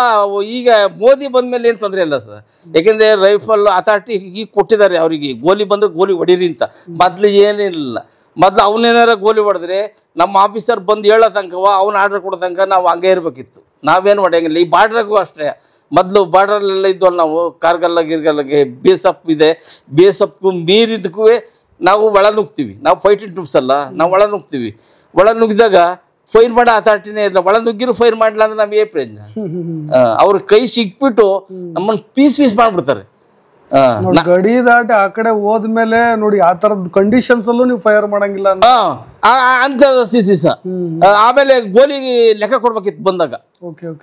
ಈಗ ಮೋದಿ ಬಂದ್ಮೇಲೆ ಏನು ತೊಂದರೆ ಇಲ್ಲ ಸರ್, ಯಾಕೆಂದ್ರೆ ರೈಫಲ್ ಅಥಾರಿಟಿ ಈಗ ಕೊಟ್ಟಿದ್ದಾರೆ ಅವರಿಗೆ, ಗೋಲಿ ಬಂದ್ರೆ ಗೋಲಿ ಹೊಡೀರಿ ಅಂತ. ಮೊದ್ಲು ಏನಿಲ್ಲ, ಮೊದ್ಲು ಅವನೇನಾರ ಗೋಲಿ ಹೊಡೆದ್ರೆ ನಮ್ಮ ಆಫೀಸರ್ ಬಂದು ಹೇಳೋ ತನಕವ ಅವ್ನು ಆರ್ಡರ್ ಕೊಡೋ ತನಕ ನಾವು ಹಂಗೆ ಇರಬೇಕಿತ್ತು, ನಾವೇನು ಹೊಡೆಯಂಗಿಲ್ಲ. ಈ ಬಾರ್ಡ್ರಾಗೂ ಅಷ್ಟೇ, ಮೊದಲು ಬಾರ್ಡ್ರಲ್ಲೆಲ್ಲ ಇದ್ವಲ್ಲ ನಾವು, ಕಾರ್ಗಲ್ಲ ಗಿರ್ಗಲ್ಗೆ ಬೇಸಪ್ ಇದೆ, ಬೇಸಪ್ಪು ಮೀರಿದಕ್ಕೂ ನಾವು ಒಳ ನುಗ್ತೀವಿ. ನಾವು ಫೈಟಿಂಗ್ ಟ್ರೂಪ್ಸ್ ಅಲ್ಲ, ನಾವು ಒಳ ನುಗ್ತೀವಿ. ಒಳ ನುಗ್ಗಿದಾಗ ಫೈರ್ ಮಾಡೋ ಅಥಾರಿಟಿನೇ ಇಲ್ಲ, ಒಳ ನುಗ್ಗಿರು ಫೈರ್ ಮಾಡಲಿಲ್ಲ ಅಂದ್ರೆ ನಮ್ಗೆ ಪ್ರಯೋಜನ. ಅವ್ರ ಕೈ ಸಿಕ್ಬಿಟ್ಟು ನಮ್ಮನ್ನು ಪೀಸ್ ಮಾಡ್ಬಿಡ್ತಾರೆ. ಗಡಿ ದಾಟಿ ಆ ಕಡೆ ಹೋದ್ಮೇಲೆ ನೋಡಿ ಆ ತರದ ಕಂಡೀಷನ್ಸ್ ಅಲ್ಲೂ ನೀವು ಫೈರ್ ಮಾಡಂಗಿಲ್ಲ ಅಂತ ಸಿಸ. ಆಮೇಲೆ ಗೋಲಿ ಲೆಕ್ಕ ಕೊಡ್ಬೇಕಿತ್ತು ಬಂದಾಗ.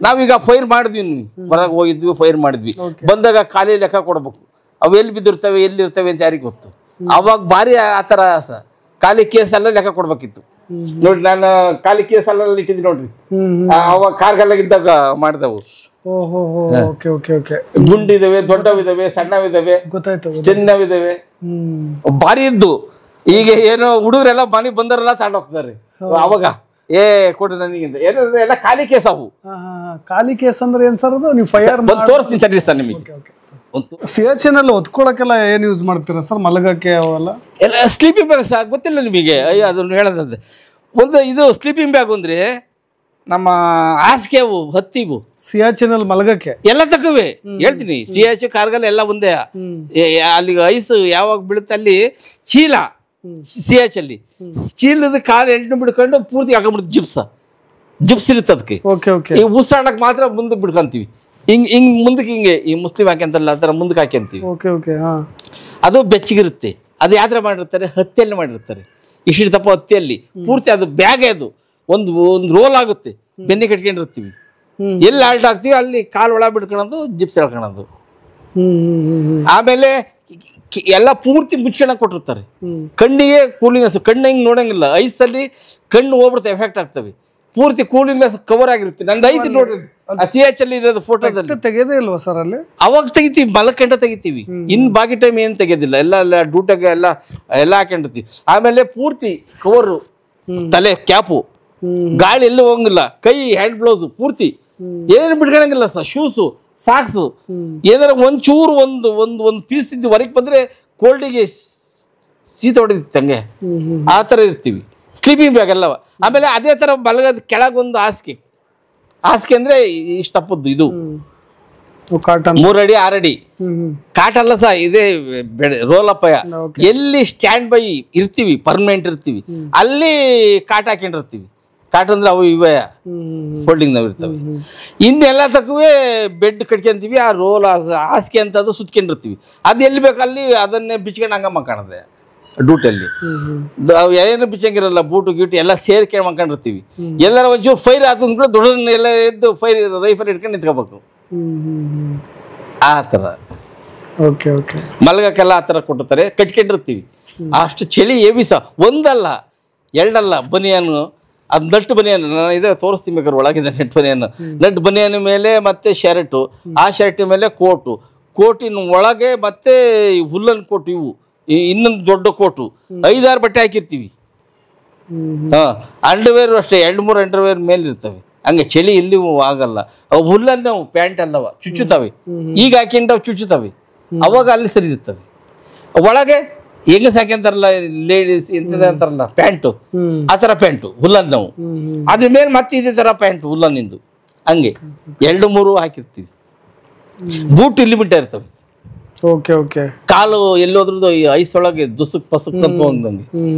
ನಾವೀಗ ಫೈರ್ ಮಾಡಿದ್ವಿ, ಹೊರಗೆ ಹೋಗಿದ್ವಿ ಫೈರ್ ಮಾಡಿದ್ವಿ, ಬಂದಾಗ ಖಾಲಿ ಲೆಕ್ಕ ಕೊಡ್ಬೇಕು. ಅವು ಎಲ್ಲಿ ಬಿದ್ದಿರ್ತವೆ ಎಲ್ಲಿರ್ತವೆ ಅಂತ ಯಾರಿಗೆ ಗೊತ್ತು. ಅವಾಗ ಭಾರಿ ಆತರ ಖಾಲಿ ಕೇಸ್ ಎಲ್ಲ ಲೆಕ್ಕ ಕೊಡ್ಬೇಕಿತ್ತು. ನೋಡ್ರಿ ನಾನು ಖಾಲಿ ಕೇಸ್ ಎಲ್ಲ ಇಟ್ಟಿದ್ವಿ ನೋಡ್ರಿ, ಅವಾಗ ಕಾರ್ಗಲ್ಲಾಗಿದ್ದಾಗ ಮಾಡಿದವು. ಗುಂಡಿದಾವೆ, ದೊಡ್ಡವಿದಾವೆ, ಸಣ್ಣವಿದಾವೆ, ಚಿನ್ನವಿದಾವೆ, ಭಾರಿ ಇದ್ದು. ಈಗ ಏನೋ ಹುಡುಗರೆಲ್ಲ ಮನೆಗೆ ಬಂದವರೆಲ್ಲ ತಗೊಂಡೋಗ್ತಾರೆ. ಅವಾಗ ಕೊಡ್ರಿ ನನಗಿಂತ ಎಲ್ಲ ಖಾಲಿ ಕೇಸ್. ಅವು ಖಾಲಿ ಕೇಸ್ ಅಂದ್ರೆ ಏನ್ ಸರ್? ನೀವು ಫೈರ್ ತೋರಿಸ್ತೀನಿ ತಡ್ರಿ ಸರ್ ನಿಮಗೆ. ಸಿಎಚ್ಎನ್ ಅಲ್ಲಿ ಹೊತ್ಕೊಳಕ್ಕೆಲ್ಲ ಏನ್ ಯೂಸ್ ಮಾಡ್ತೀರಾ ಸರ್? ಮಲಗಕ್ಕೆ ಅವೆಲ್ಲ ಎಲ್ಲ ಸ್ಲೀಪಿಂಗ್ ಬ್ಯಾಗ್ ಸರ್, ಗೊತ್ತಿಲ್ಲ ನಿಮಗೆ? ಅದನ್ನು ಹೇಳೋದಂದ್ರೆ ಒಂದು ಇದು ಸ್ಲೀಪಿಂಗ್ ಬ್ಯಾಗ್ ಅಂದ್ರೆ ನಮ್ಮ ಹಾಸಿಗೆವು ಹತ್ತಿವು ಸಿಯಾಚಿನ್ ಅಲ್ಲಿ ಮಲಗಕ್ಕೆ ಎಲ್ಲ ತಕ್ಕವೆ ಹೇಳ್ತೀನಿ. ಸಿಯಾಚಿ ಕಾರ್ಗಲ್ ಎಲ್ಲ ಒಂದೇ. ಅಲ್ಲಿ ಐಸ್ ಯಾವಾಗ ಬೀಳುತ್ತೆ ಅಲ್ಲಿ ಚೀಲ, ಸಿಯಾಚಲ್ಲಿ ಚೀಲದ ಕಾಲು ಎಂಟು ಬಿಡ್ಕೊಂಡು ಪೂರ್ತಿ ಹಾಕೊಂಡ್ಬಿಡುತ್ತೆ. ಜಿಪ್ಸ್ ಇರುತ್ತೆ ಅದಕ್ಕೆ. ಈ ಉಸಿರಾಡಕ್ ಮಾತ್ರ ಮುಂದೆ ಬಿಡ್ಕೊಂತೀವಿ. ಹಿಂಗ್ ಮುಂದಕ್ಕೆ ಹಿಂಗೆ ಈ ಮುಸ್ಲಿಂ ಹಾಕ್ಯಂತಲ್ಲ ಆ ಥರ ಮುಂದಕ್ಕೆ ಹಾಕ್ಯಂತೀವಿ. ಅದು ಬೆಚ್ಚಗಿರುತ್ತೆ. ಅದು ಯಾವ ಥರ ಮಾಡಿರ್ತಾರೆ? ಹತ್ತಿಯಲ್ಲಿ ಮಾಡಿರ್ತಾರೆ. ಇಷ್ಟು ದಪ್ಪ ಹತ್ತಿಯಲ್ಲಿ ಪೂರ್ತಿ ಅದು ಬ್ಯಾಗ್. ಅದು ಒಂದು ರೋಲ್ ಆಗುತ್ತೆ, ಬೆನ್ನಿ ಕಟ್ಕೊಂಡಿರ್ತೀವಿ. ಎಲ್ಲಿ ಆಲ್ಟ್ ಆಗ್ತೀವಿ ಅಲ್ಲಿ ಕಾಲು ಒಳ ಬಿಡ್ಕೊಳೋದು, ಜಿಪ್ಸ್ ಹೇಳ್ಕೊಳೋದು. ಆಮೇಲೆ ಎಲ್ಲ ಪೂರ್ತಿ ಮುಚ್ಕೊಳಕ್ ಕೊಟ್ಟಿರ್ತಾರೆ. ಕಣ್ಣಿಗೆ ಕೂಲಿಂಗ್, ಕಣ್ಣು ಹಿಂಗೆ ನೋಡಂಗಿಲ್ಲ. ಐಸಲ್ಲಿ ಕಣ್ಣು ಹೋಗ್ಬಿಡ್ತವೆ, ಎಫೆಕ್ಟ್ ಆಗ್ತವೆ. ಪೂರ್ತಿ ಕೂಲಿಂಗ್ ಕವರ್ ಆಗಿರುತ್ತೆ. ನಂದು ಐತಿ ನೋಡ್ರಿ ಸಿಎಚ್ ಅಲ್ಲಿ ಇರೋದು ಫೋಟೋದಲ್ಲಿ. ತೆಗೆದೇ ಇಲ್ವಾ ಸರ್ ಅಲ್ಲಿ? ಅವಾಗ ತೆಗಿತೀವಿ, ಮಲಕಂಡ ತೆಗಿತೀವಿ. ಇನ್ ಬಾಕಿ ಟೈಮ್ ಏನ್ ತೆಗೆದಿಲ್ಲ, ಎಲ್ಲ ಡ್ಯೂಟಾಗ ಎಲ್ಲ ಹಾಕೊಂಡಿರ್ತೀವಿ. ಆಮೇಲೆ ಪೂರ್ತಿ ಕವರು, ತಲೆ ಕ್ಯಾಪು, ಗಾಳಿ ಎಲ್ಲೂ ಹೋಗಂಗಿಲ್ಲ. ಕೈ ಹ್ಯಾಂಡ್ ಬ್ಲೌಸ್ ಪೂರ್ತಿ ಏನು ಬಿಟ್ಕೊಳಂಗಿಲ್ಲ ಸರ್. ಶೂಸು, ಸಾಕ್ಸು, ಏನಾರ ಒಂಚೂರು ಒಂದು ಪೀಸ್ ಇದ್ದು ಹೊರಗೆ ಬಂದ್ರೆ ಕೋಲ್ಡಿಗೆ ಶೀತ ಹೊಡೆದಿತ್ತು ಹಂಗೆ. ಆ ಥರ ಇರ್ತೀವಿ. ಸ್ಲೀಪಿಂಗ್ ಬ್ಯಾಗ್ ಎಲ್ಲವ. ಆಮೇಲೆ ಅದೇ ಥರ ಮಲಗದ ಕೆಳಗೊಂದು ಹಾಸಿಗೆ ಅಂದ್ರೆ ಇಷ್ಟು ತಪ್ಪದ್ದು. ಇದು 3 ಅಡಿ 6 ಅಡಿ ಕಾಟ್ ಅಲ್ಲ ಸಹ, ಇದೇ ರೋಲಪ್ಪಯ್ಯ. ಎಲ್ಲಿ ಸ್ಟ್ಯಾಂಡ್ ಬೈ ಇರ್ತೀವಿ, ಪರ್ಮನೆಂಟ್ ಇರ್ತೀವಿ, ಅಲ್ಲಿ ಕಾಟ್ ಹಾಕೊಂಡಿರ್ತೀವಿ. ಕಾಟ್ ಅಂದ್ರೆ ಅವು ಇವೇ ಫೋಲ್ಡಿಂಗ್ ನಾವ್ ಇರ್ತವೆ. ಇನ್ನೆಲ್ಲ ತಕ್ಕವೇ ಬೆಡ್ ಕಟ್ಕೊಂತೀವಿ. ಆ ರೋಲ್ ಹಾಸಿಗೆ ಅಂತ ಅದು ಸುತ್ಕೊಂಡಿರ್ತೀವಿ. ಅದು ಎಲ್ಲಿ ಬೇಕಲ್ಲಿ ಅದನ್ನೇ ಬಿಚ್ಕೊಂಡು ಹಂಗ ಮಕ್ಕಣದೆ. ಡ್ಯೂಟಿಯಲ್ಲಿ ಏನು ಬಿಚ್ಚಂಗಿರಲ್ಲ, ಬೂಟು ಗೀಟು ಎಲ್ಲ ಸೇರ್ಕೊಂಡು ಮಕ್ಕೊಂಡಿರ್ತೀವಿ. ಎಲ್ಲರ ಒಂಚೂರು ಫೈರ್ ಆದ ಕೂಡ ದೊಡ್ಡ ಎಲ್ಲ ಎದ್ದು ರೈಫಲ್ ಇಟ್ಕೊಂಡು ನಿಂತ್ಕೋಬೇಕು. ಆ ಥರ ಮಲಗಕ್ಕೆಲ್ಲ ಆ ಥರ ಕೊಟ್ಟಿರ್ತಾರೆ. ಕಟ್ಕೊಂಡಿರ್ತೀವಿ. ಅಷ್ಟು ಚಳಿ ಏವಿಸ ಒಂದಲ್ಲ ಎರಡಲ್ಲ. ಬನಿಯಾನು, ಅದು ನಟ್ಟು ಬನಿಯಾನು, ನಾನು ಇದೇ ತೋರಿಸ್ತೀನಿ ಬೇಕಾದ್ರೆ, ಒಳಗಿದೆ ನೆಟ್ ಬನಿಯಾನು. ನಟ್ ಬನಿಯಾನ ಮೇಲೆ ಮತ್ತೆ ಶರ್ಟು, ಆ ಶರ್ಟ್ ಮೇಲೆ ಕೋಟು, ಕೋಟಿನ ಒಳಗೆ ಮತ್ತೆ ಹುಲ್ಲನ್ ಕೋಟು, ಇವು ಇನ್ನೊಂದು ದೊಡ್ಡ ಕೋಟು, 5-6 ಬಟ್ಟೆ ಹಾಕಿರ್ತೀವಿ. ಅಂಡರ್ವೇರ್ ಅಷ್ಟೇ 2-3 ಅಂಡರ್ವೇರ್ ಮೇಲೆ ಇರ್ತವೆ. ಹಂಗೆ ಚಳಿ ಎಲ್ಲಿಯೂ ಆಗಲ್ಲ. ಅವು ಹುಲ್ಲನ್ನು ಪ್ಯಾಂಟ್ ಅಲ್ಲವ, ಚುಚ್ಚುತ್ತವೆ. ಈಗ ಹಾಕೊಂಡವು ಚುಚ್ಚುತ್ತವೆ, ಅವಾಗ ಅಲ್ಲಿ ಸರಿ ಇರ್ತವೆ. ಒಳಗೆ ಹೆಂಗ ಸಾಕ್ಯಂತಾರಲ್ಲ ಲೇಡೀಸ್ ಎಂತದ ಅಂತಾರಲ್ಲ ಪ್ಯಾಂಟು, ಆ ಥರ ಪ್ಯಾಂಟು ಹುಲ್ಲನ್ ನಾವು. ಅದ್ರ ಮೇಲೆ ಮತ್ತೆ ಇದೇ ಥರ ಪ್ಯಾಂಟು ಹುಲ್ಲನ್ನಿಂದು. ಹಂಗೆ 2-3 ಹಾಕಿರ್ತೀವಿ. ಬೂಟ್ ಲಿಮಿಟ್ ಇರ್ತವೆ. ಕಾಲು ಎಲ್ಲೋದ್ರದ್ದು ಐಸ್ ಒಳಗೆ ದುಸುಕ್ ಪಸುಕ್ ಅಂತ ಒಂದಂಗೆ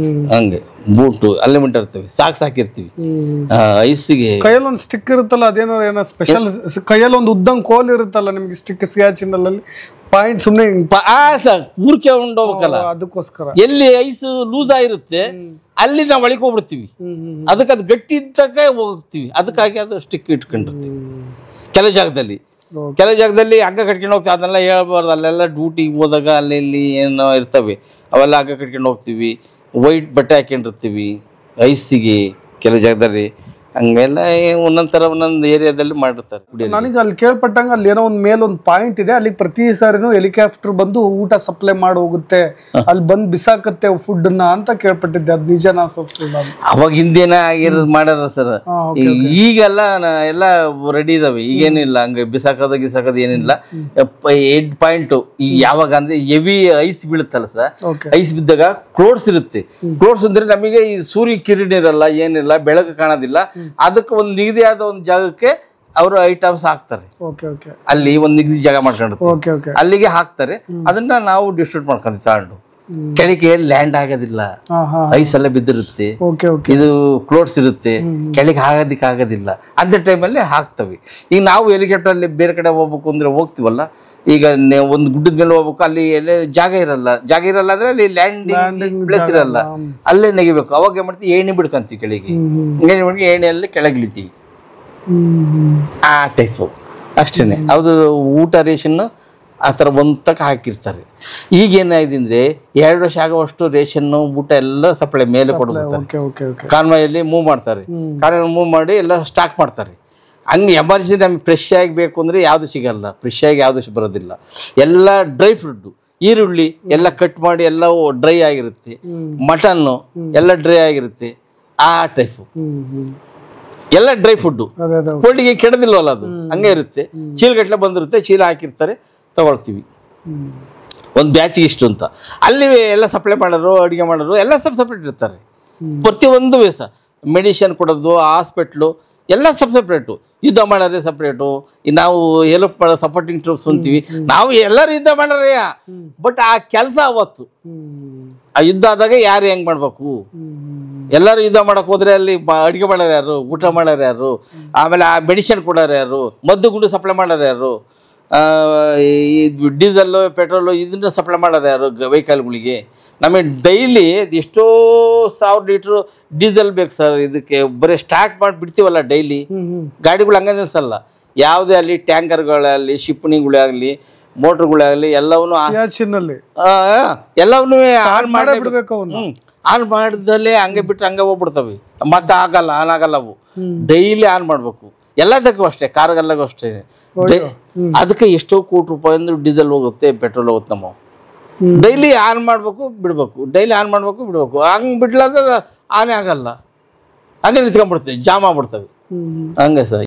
ಹಂಗೆ ಬೂಟು ಅನ್ಲಿಮಿಟೆಡ್ ಇರ್ತವೆ. ಸಾಕ್ಸ್ ಹಾಕಿರ್ತೀವಿ. ಐಸಿಗೆ ಕೈಯಲ್ಲಿ ಒಂದು ಸ್ಟಿಕ್ ಇರುತ್ತಲ್ಲ, ಅದೇನೋ ಏನೋ ಸ್ಪೆಷಲ್. ಕೈಯಲ್ಲಿ ಒಂದು ಉದ್ದಂಗ್ ಕೋಲ್ ಇರುತ್ತಲ್ಲ ನಿಮ್ಗೆ ಸ್ಟಿಕ್ ಸಿಯಾಚಿನಲ್ಲಿ, ಪಾಯಿಂಟ್ ಸುಮ್ನೆ ಊರ್ಕೆ ಉಂಡೋಗ್ಬೇಕಲ್ಲ, ಅದಕ್ಕೋಸ್ಕರ ಎಲ್ಲಿ ಐಸ್ ಲೂಸ್ ಆಗಿರುತ್ತೆ ಅಲ್ಲಿ ನಾವು ಒಳಕೋಗ್ಬಿಡ್ತೀವಿ, ಅದಕ್ಕೆ ಅದು ಗಟ್ಟಿ ಇದ್ದಾಗ ಹೋಗ್ತೀವಿ, ಅದಕ್ಕಾಗಿ ಅದು ಸ್ಟಿಕ್ ಇಟ್ಕೊಂಡಿರ್ತೀವಿ. ಕೆಲವು ಜಾಗದಲ್ಲಿ ಹಗ್ಗ ಕಟ್ಕೊಂಡು ಹೋಗ್ತೀವಿ, ಅದನ್ನೆಲ್ಲ ಹೇಳ್ಬಾರ್ದು. ಅಲ್ಲೆಲ್ಲ ಡ್ಯೂಟಿಗೆ ಹೋದಾಗ ಅಲ್ಲಿ ಇಲ್ಲಿ ಏನೋ ಇರ್ತವೆ, ಅವೆಲ್ಲ ಹಗ್ಗ ಕಟ್ಕೊಂಡು ಹೋಗ್ತೀವಿ. ವೈಟ್ ಬಟ್ಟೆ ಹಾಕೊಂಡಿರ್ತೀವಿ ಐಸಿಗೆ ಕೆಲವು ಜಾಗದಲ್ಲಿ. ಹಂಗೆಲ್ಲ ಒಂದೊಂದು ಏರಿಯಾದಲ್ಲಿ ಮಾಡಿರ್ತಾರೆ. ನನಗೆ ಅಲ್ಲಿ ಕೇಳ್ಪಟ್ಟಂಗೆ ಅಲ್ಲಿ ಏನೋ ಒಂದು ಮೇಲೊಂದು ಪಾಯಿಂಟ್ ಇದೆ, ಅಲ್ಲಿ ಪ್ರತಿ ಸಾರಿನೂ ಹೆಲಿಕಾಪ್ಟರ್ ಬಂದು ಊಟ ಸಪ್ಲೈ ಮಾಡಿ ಹೋಗುತ್ತೆ, ಅಲ್ಲಿ ಬಂದು ಬಿಸಾಕತ್ತೆ ಫುಡ್ನ ಅಂತ ಕೇಳ್ಪಟ್ಟಿದ್ದೆ. ಅದು ನಿಜನಾ ಸುಳ್ಳ? ಅವಾಗ ಹಿಂದೇನ ಆಗಿರೋದು ಮಾಡ್ಯಾರ ಸರ್. ಈಗೆಲ್ಲ ಎಲ್ಲ ರೆಡಿ ಇದಾವೆ, ಈಗೇನಿಲ್ಲ ಹಂಗೆ ಗಿಸಾಕೋದು ಏನಿಲ್ಲ. 8 ಪಾಯಿಂಟು ಈಗ ಯಾವಾಗ ಅಂದ್ರೆ ಹೆವಿ ಐಸ್ ಬೀಳುತ್ತಲ್ಲ ಸರ್, ಐಸ್ ಬಿದ್ದಾಗ ಕ್ಲೋಡ್ಸ್ ಇರುತ್ತೆ. ಕ್ಲೋಡ್ಸ್ ಅಂದ್ರೆ ನಮಗೆ ಈ ಸೂರ್ಯ ಕಿರಣ ಇರಲ್ಲ, ಏನಿಲ್ಲ, ಬೆಳಕು ಕಾಣೋದಿಲ್ಲ. ಅದಕ್ಕೆ ಒಂದು ನಿಗದಿಯಾದ ಒಂದು ಜಾಗಕ್ಕೆ ಅವರು ಐಟಮ್ಸ್ ಹಾಕ್ತಾರೆ. ಅಲ್ಲಿ ಒಂದು ನಿಗದಿ ಜಾಗ ಮಾಡ್ಕೊಂಡಿರ್ತಾರೆ, ಅಲ್ಲಿಗೆ ಹಾಕ್ತಾರೆ. ಅದನ್ನ ನಾವು ಡಿಸ್ಟ್ರಿಬ್ಯೂಟ್ ಮಾಡ್ಕೊಂತೀವಿ. ತಗೊಂಡು ಕೆಳಗೆ ಲ್ಯಾಂಡ್ ಆಗೋದಿಲ್ಲ, ಐಸ್ ಎಲ್ಲ ಬಿದ್ದಿರುತ್ತೆ, ಇದು ಕ್ಲೋಡ್ಸ್ ಇರುತ್ತೆ, ಕೆಳಗೆ ಆಗೋದಿಲ್ಲ. ಅಂತ ಟೈಮಲ್ಲಿ ಹಾಕ್ತವೆ. ಈಗ ನಾವು ಹೆಲಿಕಾಪ್ಟರ್ ಅಲ್ಲಿ ಬೇರೆ ಕಡೆ ಹೋಗ್ಬೇಕು ಅಂದ್ರೆ ಹೋಗ್ತೀವಲ್ಲ, ಈಗ ಒಂದು ಗುಡ್ಡದ ಮೇಲೆ ಹೋಗ್ಬೇಕು, ಅಲ್ಲಿ ಎಲ್ಲೇ ಜಾಗ ಇರಲ್ಲ ಅಂದ್ರೆ ಅಲ್ಲಿ ಲ್ಯಾಂಡಿಂಗ್ ಪ್ಲೇಸ್ ಇರಲ್ಲ, ಅಲ್ಲೇ ನೆಗಿಬೇಕು. ಅವಾಗ ಏನ್ ಮಾಡ್ತೀವಿ, ಏಣಿ ಬಿಡ್ಕೊಂತೀವಿ ಕೆಳಗೆ, ಏಣಿಯಲ್ಲಿ ಕೆಳಗೆ ಇಳಿತೀವಿ. ಆ ಟೈಪು ಅಷ್ಟೇನೆ. ಅದು ಊಟ ರೇಷನ್ ಆ ಥರ ಒಂದಕ್ಕೆ ಹಾಕಿರ್ತಾರೆ. ಈಗೇನಾಗಿದೆ ಅಂದರೆ 2 ವರ್ಷ ಆಗುವಷ್ಟು ರೇಷನ್ನು ಊಟ ಎಲ್ಲ ಸಪ್ಲೈ ಮೇಲೆ ಕೊಡ್ತಾರೆ. ಕಾನ್ವಾಯಲ್ಲಿ ಮೂವ್ ಮಾಡ್ತಾರೆ, ಕಾನ್ವಾಯಲ್ಲಿ ಮೂವ್ ಮಾಡಿ ಎಲ್ಲ ಸ್ಟಾಕ್ ಮಾಡ್ತಾರೆ. ಹಂಗೆ ಎಮರ್ಜೆನ್ಸಿ ನಮಗೆ ಫ್ರೆಶ್ ಆಗಿ ಬೇಕು ಅಂದರೆ ಯಾವುದು ಸಿಗಲ್ಲ, ಫ್ರೆಶ್ ಆಗಿ ಯಾವುದು ಬರೋದಿಲ್ಲ. ಎಲ್ಲ ಡ್ರೈ ಫ್ರೂಟು, ಈರುಳ್ಳಿ ಎಲ್ಲ ಕಟ್ ಮಾಡಿ ಎಲ್ಲ ಡ್ರೈ ಆಗಿರುತ್ತೆ, ಮಟನ್ನು ಎಲ್ಲ ಡ್ರೈ ಆಗಿರುತ್ತೆ. ಆ ಟೈಪು ಎಲ್ಲ ಡ್ರೈ ಫುಡ್ಡು, ಕೋಲ್ಡಿಗೆ ಕೆಡದಿಲ್ವಲ್ಲ, ಅದು ಹಂಗೆ ಇರುತ್ತೆ. ಚೀಲಗಟ್ಟಲೆ ಬಂದಿರುತ್ತೆ, ಚೀಲ ಹಾಕಿರ್ತಾರೆ, ತಗೊಳ್ತೀವಿ. ಒಂದು ಬ್ಯಾಚಿಗೆ ಇಷ್ಟು ಅಂತ. ಅಲ್ಲಿ ಎಲ್ಲ ಸಪ್ಲೈ ಮಾಡೋರು, ಅಡುಗೆ ಮಾಡೋರು ಎಲ್ಲ ಸಪ್ರೇಟ್ ಇರ್ತಾರೆ. ಪ್ರತಿಯೊಂದು ವೇಸ ಮೆಡಿಸಿನ್ ಕೊಡೋದು, ಹಾಸ್ಪಿಟ್ಲು ಎಲ್ಲ ಸಪ್ರೇಟು. ಯುದ್ಧ ಮಾಡೋರೆ ಸಪ್ರೇಟು, ನಾವು ಹೆಲ್ಪ್ ಮಾಡೋ ಸಪೋರ್ಟಿಂಗ್ ಟ್ರೂಪ್ಸ್ ಅಂತೀವಿ. ನಾವು ಎಲ್ಲರೂ ಯುದ್ಧ ಮಾಡೋರೇ, ಬಟ್ ಆ ಕೆಲಸ ಅವತ್ತು ಆ ಯುದ್ಧ ಆದಾಗ ಯಾರು ಹೆಂಗೆ ಮಾಡ್ಬೇಕು, ಎಲ್ಲರೂ ಯುದ್ಧ ಮಾಡಕ್ಕೆ ಹೋದ್ರೆ ಅಲ್ಲಿ ಅಡುಗೆ ಮಾಡೋರು ಯಾರು, ಊಟ ಮಾಡೋರು ಯಾರು, ಆಮೇಲೆ ಆ ಮೆಡಿಸಿನ್ ಕೊಡೋರು ಯಾರು, ಮದ್ದು ಗುಂಡು ಸಪ್ಲೈ ಮಾಡೋರು ಯಾರು, ಡೀಸೆಲ್ಲು ಪೆಟ್ರೋಲು ಇದನ್ನ ಸಪ್ಲೈ ಮಾಡೋರು ಯಾರು ವೆಹಿಕಲ್ಗಳಿಗೆ. ನಮಗೆ ಡೈಲಿ ಎಷ್ಟೋ 1000 ಲೀಟ್ರು ಡೀಸೆಲ್ ಬೇಕು ಸರ್. ಇದಕ್ಕೆ ಬರೀ ಸ್ಟಾರ್ಟ್ ಮಾಡಿ ಬಿಡ್ತೀವಲ್ಲ ಡೈಲಿ, ಗಾಡಿಗಳು ಹಂಗೆ ನಿಲ್ಸಲ್ಲ. ಯಾವುದೇ ಅಲ್ಲಿ ಟ್ಯಾಂಕರ್ಗಳಾಗಲಿ, ಶಿಪ್ಣಿಗಳಾಗಲಿ, ಮೋಟ್ರ್ಗಳಾಗಲಿ ಎಲ್ಲವನ್ನೂ ಆನ್ ಮಾಡಬೇಕು. ಆನ್ ಮಾಡಿದಲ್ಲೇ ಹಂಗೆ ಬಿಟ್ಟರೆ ಹಂಗೆ ಹೋಗ್ಬಿಡ್ತವೆ, ಮತ್ತೆ ಆನ್ ಆಗಲ್ಲ ಅವು. ಡೈಲಿ ಆನ್ ಮಾಡಬೇಕು. ಎಲ್ಲದಕ್ಕೂ ಅಷ್ಟೇ, ಕಾರ್ಗೆಲ್ಲಗೂ ಅಷ್ಟೇ. ಅದಕ್ಕೆ ಎಷ್ಟೋ ಕೋಟಿ ರೂಪಾಯಿ ಡೀಸೆಲ್ ಹೋಗುತ್ತೆ, ಪೆಟ್ರೋಲ್ ಹೋಗುತ್ತೆ. ನಮ್ಮ ಡೈಲಿ ಆನ್ ಮಾಡಬೇಕು ಬಿಡಬೇಕು, ಡೈಲಿ ಆನ್ ಮಾಡಬೇಕು ಬಿಡಬೇಕು. ಹಂಗೆ ಬಿಡ್ಲಾಗ ಆನೇ ಆಗಲ್ಲ, ಹಂಗೆ ನಿಂತ್ಕೊಂಡ್ಬಿಡ್ತೇವೆ, ಜಾಮ್ ಆಗ್ಬಿಡ್ತವೆ. ಹಂಗೆ ಸರ್.